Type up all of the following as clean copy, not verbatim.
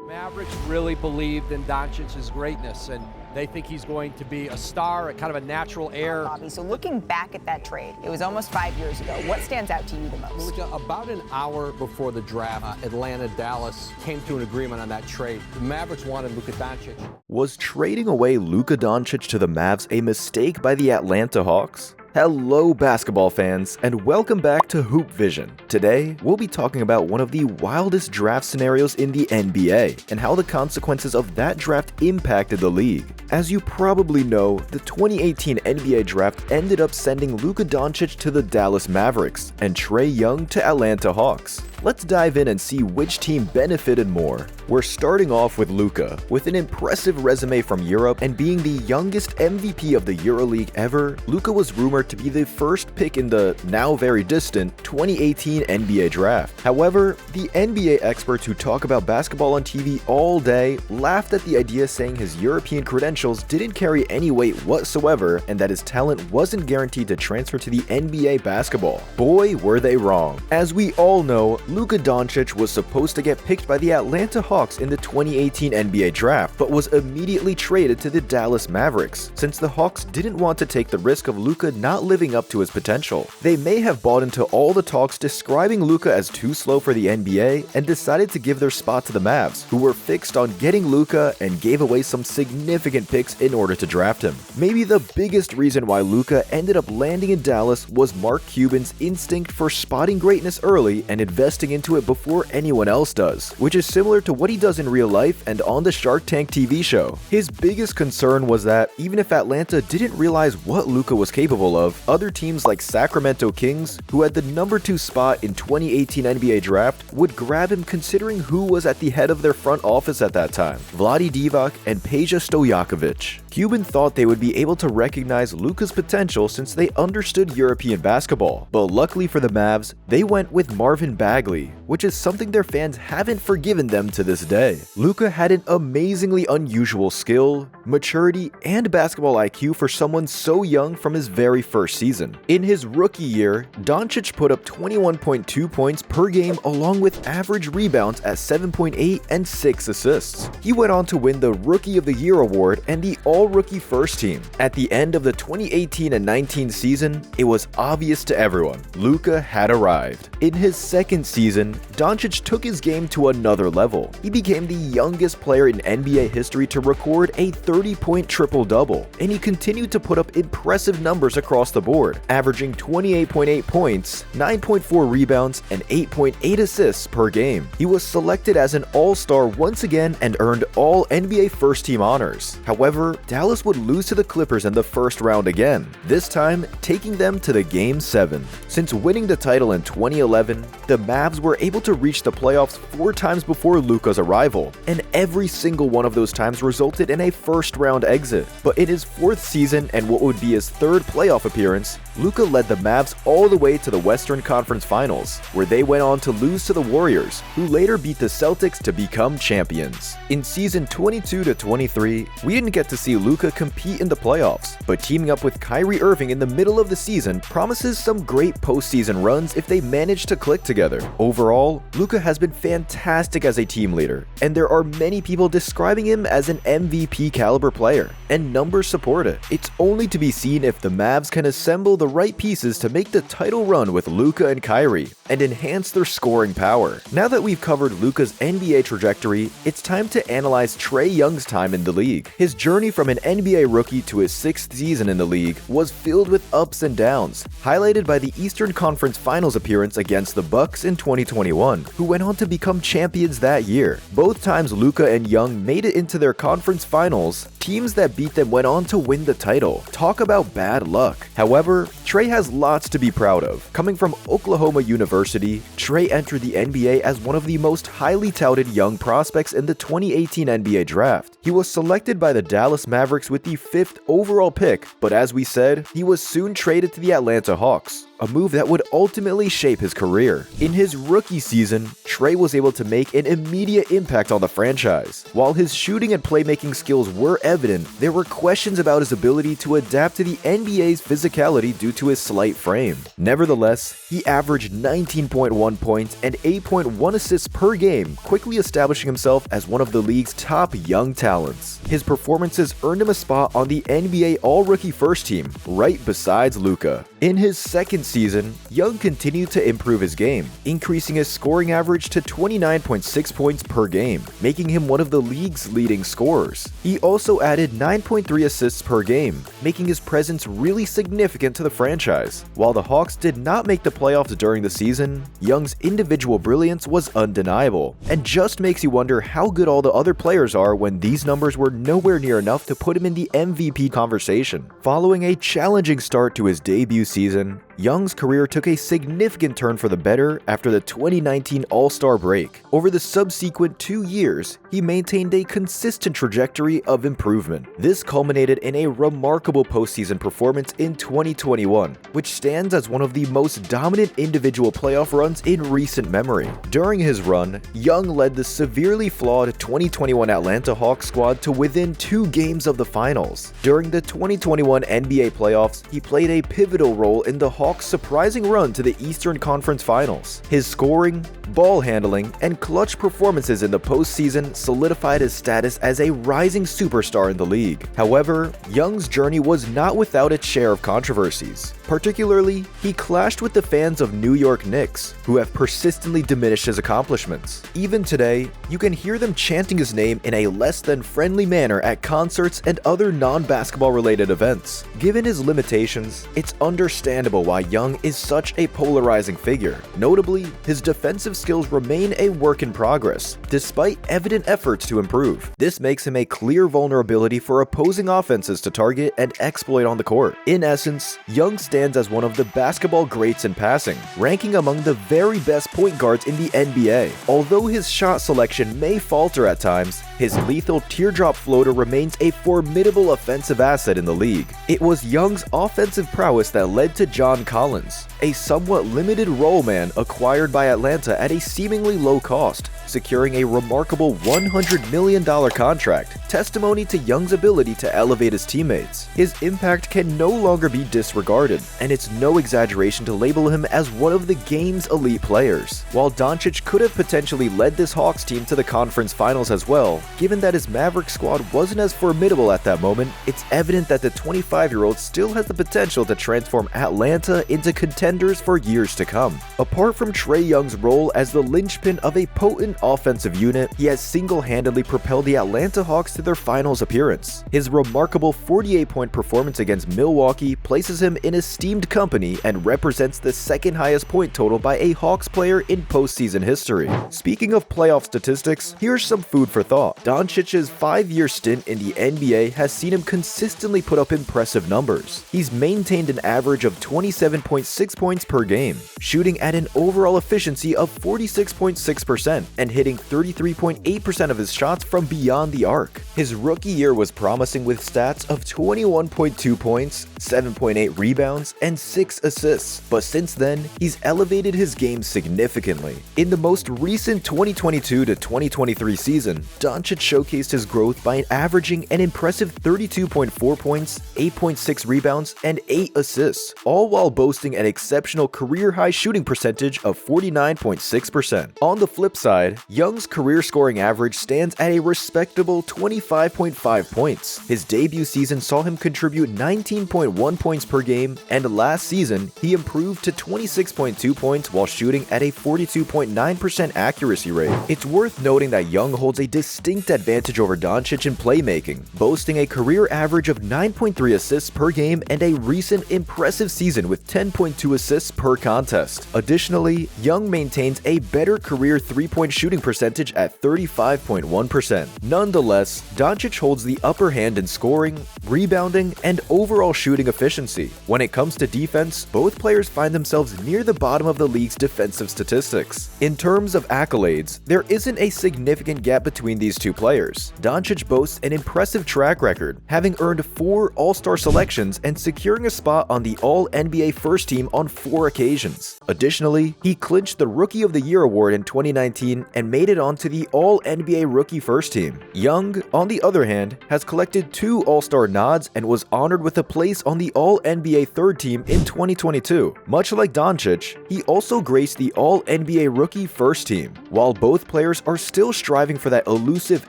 Mavericks really believed in Doncic's greatness, and they think he's going to be a star, a kind of a natural heir. Bobby, so looking back at that trade, it was almost 5 years ago. What stands out to you the most? Luka, about an hour before the draft, Atlanta, Dallas came to an agreement on that trade. The Mavericks wanted Luka Doncic. Was trading away Luka Doncic to the Mavs a mistake by the Atlanta Hawks? Hello basketball fans, and welcome back to Hoop Vision. Today, we'll be talking about one of the wildest draft scenarios in the NBA, and how the consequences of that draft impacted the league. As you probably know, the 2018 NBA draft ended up sending Luka Doncic to the Dallas Mavericks, and Trae Young to Atlanta Hawks. Let's dive in and see which team benefited more. We're starting off with Luka. With an impressive resume from Europe and being the youngest MVP of the EuroLeague ever, Luka was rumored to be the first pick in the now very distant 2018 NBA draft. However, the NBA experts who talk about basketball on TV all day laughed at the idea, saying his European credentials didn't carry any weight whatsoever and that his talent wasn't guaranteed to transfer to the NBA basketball. Boy, were they wrong. As we all know, Luka Doncic was supposed to get picked by the Atlanta Hawks in the 2018 NBA draft, but was immediately traded to the Dallas Mavericks, since the Hawks didn't want to take the risk of Luka not living up to his potential. They may have bought into all the talks describing Luka as too slow for the NBA and decided to give their spot to the Mavs, who were fixed on getting Luka and gave away some significant picks in order to draft him. Maybe the biggest reason why Luka ended up landing in Dallas was Mark Cuban's instinct for spotting greatness early and investing into it before anyone else does, which is similar to what he does in real life and on the Shark Tank TV show. His biggest concern was that even if Atlanta didn't realize what Luka was capable of, other teams like Sacramento Kings, who had the number 2 spot in 2018 NBA draft, would grab him, considering who was at the head of their front office at that time, Vlade Divac and Peja Stojakovic. Cuban thought they would be able to recognize Luka's potential since they understood European basketball, but luckily for the Mavs, they went with Marvin Bagley, which is something their fans haven't forgiven them to this day. Luka had an amazingly unusual skill, maturity, and basketball IQ for someone so young from his very first season. In his rookie year, Doncic put up 21.2 points per game along with average rebounds at 7.8 and 6 assists. He went on to win the Rookie of the Year award and the All-Rookie First Team. At the end of the 2018 and 19 season, it was obvious to everyone, Luka had arrived. In his second season, Doncic took his game to another level. He became the youngest player in NBA history to record a 30-point triple-double, and he continued to put up impressive numbers across the board, averaging 28.8 points, 9.4 rebounds, and 8.8 assists per game. He was selected as an All-Star once again and earned all NBA first-team honors. However, Dallas would lose to the Clippers in the first round again, this time taking them to the Game 7. Since winning the title in 2011, the Mavs were able to reach the playoffs 4 times before Luka's arrival, and every single one of those times resulted in a first-round exit. But in his 4th season and what would be his 3rd playoff appearance, Luka led the Mavs all the way to the Western Conference Finals, where they went on to lose to the Warriors, who later beat the Celtics to become champions. In season 22 to 23, we didn't get to see Luka compete in the playoffs, but teaming up with Kyrie Irving in the middle of the season promises some great postseason runs if they manage to click together. Overall, Luka has been fantastic as a team leader, and there are many people describing him as an MVP caliber player, and numbers support it. It's only to be seen if the Mavs can assemble the right pieces to make the title run with Luka and Kyrie, and enhance their scoring power. Now that we've covered Luka's NBA trajectory, it's time to analyze Trae Young's time in the league. His journey from an NBA rookie to his 6th season in the league was filled with ups and downs, highlighted by the Eastern Conference Finals appearance against the Bucks in 2021, who went on to become champions that year. Both times Luka and Young made it into their conference finals, teams that beat them went on to win the title. Talk about bad luck. However, Trae has lots to be proud of. Coming from Oklahoma University, Trae entered the NBA as one of the most highly touted young prospects in the 2018 NBA draft. He was selected by the Dallas Mavericks with the 5th overall pick, but as we said, he was soon traded to the Atlanta Hawks, a move that would ultimately shape his career. In his rookie season, Trae was able to make an immediate impact on the franchise. While his shooting and playmaking skills were evident, there were questions about his ability to adapt to the NBA's physicality due to his slight frame. Nevertheless, he averaged 19.1 points and 8.1 assists per game, quickly establishing himself as one of the league's top young talents. His performances earned him a spot on the NBA All-Rookie First Team, right besides Luka. In his second season, Young continued to improve his game, increasing his scoring average to 29.6 points per game, making him one of the league's leading scorers. He also added 9.3 assists per game, making his presence really significant to the franchise. While the Hawks did not make the playoffs during the season, Young's individual brilliance was undeniable, and just makes you wonder how good all the other players are when these numbers were nowhere near enough to put him in the MVP conversation. Following a challenging start to his debut season, Young's career took a significant turn for the better after the 2019 All-Star break. Over the subsequent 2 years, he maintained a consistent trajectory of improvement. This culminated in a remarkable postseason performance in 2021, which stands as one of the most dominant individual playoff runs in recent memory. During his run, Young led the severely flawed 2021 Atlanta Hawks squad to within 2 games of the finals. During the 2021 NBA playoffs, he played a pivotal role in the Hawks' surprising run to the Eastern Conference Finals. His scoring, ball handling, and clutch performances in the postseason solidified his status as a rising superstar in the league. However, Young's journey was not without its share of controversies. Particularly, he clashed with the fans of New York Knicks, who have persistently diminished his accomplishments. Even today, you can hear them chanting his name in a less than friendly manner at concerts and other non-basketball related events. Given his limitations, it's understandable why Young is such a polarizing figure. Notably, his defensive skills remain a work in progress, despite evident efforts to improve. This makes him a clear vulnerability for opposing offenses to target and exploit on the court. In essence, Young stands as one of the basketball greats in passing, ranking among the very best point guards in the NBA. Although his shot selection may falter at times, his lethal teardrop floater remains a formidable offensive asset in the league. It was Young's offensive prowess that led to John Collins, a somewhat limited role man acquired by Atlanta at a seemingly low cost, securing a remarkable $100 million contract, testimony to Young's ability to elevate his teammates. His impact can no longer be disregarded, and it's no exaggeration to label him as one of the game's elite players. While Doncic could have potentially led this Hawks team to the conference finals as well, given that his Maverick squad wasn't as formidable at that moment, it's evident that the 25-year-old still has the potential to transform Atlanta into contenders for years to come. Apart from Trae Young's role as the linchpin of a potent offensive unit, he has single-handedly propelled the Atlanta Hawks to their finals appearance. His remarkable 48-point performance against Milwaukee places him in esteemed company and represents the second highest point total by a Hawks player in postseason history. Speaking of playoff statistics, here's some food for thought. Doncic's 5-year stint in the NBA has seen him consistently put up impressive numbers. He's maintained an average of 27.6 points per game, shooting at an overall efficiency of 46.6%, and hitting 33.8% of his shots from beyond the arc. His rookie year was promising with stats of 21.2 points, 7.8 rebounds, and 6 assists, but since then, he's elevated his game significantly. In the most recent 2022 to 2023 season, Doncic showcased his growth by averaging an impressive 32.4 points, 8.6 rebounds, and 8 assists, all while boasting an exceptional career-high shooting percentage of 49.6%. On the flip side, Young's career scoring average stands at a respectable 25.5 points. His debut season saw him contribute 19.1 points per game, and last season, he improved to 26.2 points while shooting at a 42.9% accuracy rate. It's worth noting that Young holds a distinct advantage over Doncic in playmaking, boasting a career average of 9.3 assists per game and a recent impressive season with 10.2 assists per contest. Additionally, Young maintains a better career three-point shooting percentage at 35.1%. Nonetheless, Doncic holds the upper hand in scoring, rebounding, and overall shooting efficiency. When it comes to defense, both players find themselves near the bottom of the league's defensive statistics. In terms of accolades, there isn't a significant gap between these two players. Doncic boasts an impressive track record, having earned 4 All-Star selections and securing a spot on the All-NBA First Team on 4 occasions. Additionally, he clinched the Rookie of the Year award in 2019 and made it onto the All-NBA Rookie First Team. Young, on on the other hand, has collected 2 All-Star nods and was honored with a place on the All-NBA third team in 2022. Much like Doncic, he also graced the All-NBA rookie first team. While both players are still striving for that elusive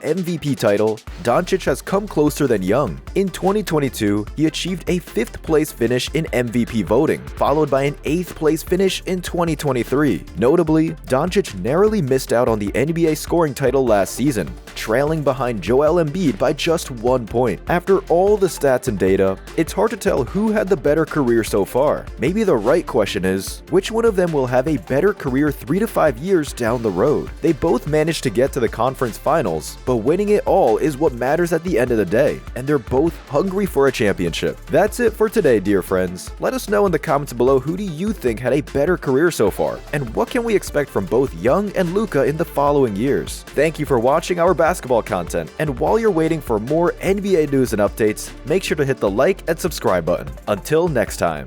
MVP title, Doncic has come closer than Young. In 2022, he achieved a 5th place finish in MVP voting, followed by an 8th place finish in 2023. Notably, Doncic narrowly missed out on the NBA scoring title last season, trailing behind Joel Embiid by just 1 point. After all the stats and data, it's hard to tell who had the better career so far. Maybe the right question is, which one of them will have a better career 3 to 5 years down the road? They both managed to get to the conference finals, but winning it all is what matters at the end of the day, and they're both hungry for a championship. That's it for today, dear friends. Let us know in the comments below, who do you think had a better career so far, and what can we expect from both Young and Luka in the following years? Thank you for watching our basketball content, and while you're waiting for more NBA news and updates, make sure to hit the like and subscribe button. Until next time.